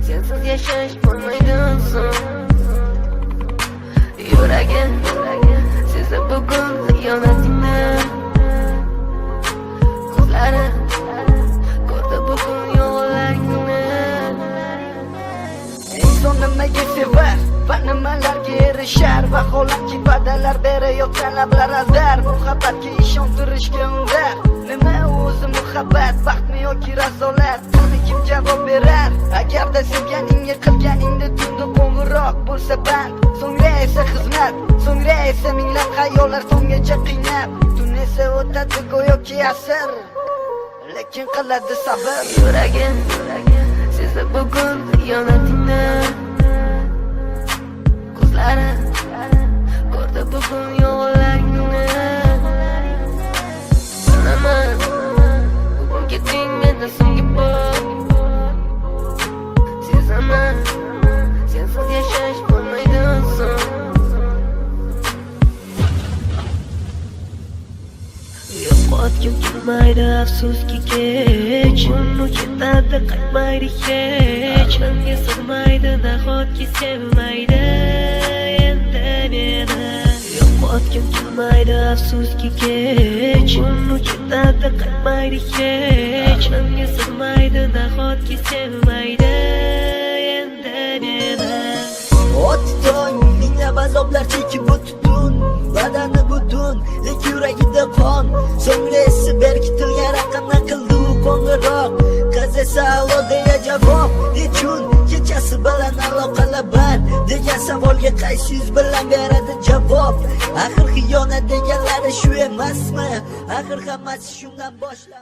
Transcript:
Sensiz yashash bo'lmaydi so'ng. Yuragim sezdi bugun xiyonatingni. Ko'zlari ko'rdi bugun yolg'onlaringni. Inson nimaga sevar va nimalarga erishar, vaholanki va'dalar berayotgan lablar azar. Muhabbatga ishontirishga undar. Nima o'zi muhabbat, baxtmi yoki razolat? Buni kim javob berar? Agarda sevganingga qilganingda tunda qo'ng'iroq bo'lsa band, so'ngra esa xizmat, so'ngra esa minglab xayollar so'ngacha qiynab, tun esa o'tadi go'yoki asr, lekin qiladi sabr. Yuragim sezdi bugun xiyonatingni. Ko'zlari ko'rdi bugun yolg'onlaringni. Bilaman bugun ketding mendan so'nggi bor. Sezaman sensiz yashash bo'lmaydi so'ng. Yo'qotgim kelmaydi afsuski kech, uni ketadi qaytmaydi hech. Menga sig'maydi nahotki sevmaydi endi meni. Yo'qotgim kelmaydi afsuski kech, uni ketadi qaytmaydi hech. Menga sig'maydi nahotki sevmaydi endi meni. O'tding minglab azoblar chekib o'tding, badani butun, lekin yuragida qon. So'ngra esa berkitilgan raqamdan qildi u qo'ng'iroq. Qiz esa alo deya javob. Nechun kechasi bilan aloqalar band degan savolga qaysi yuz bilan beradi javob? Axir xiyonat deganlari shu emasmi? Axir hammasi shundan boshlanadi.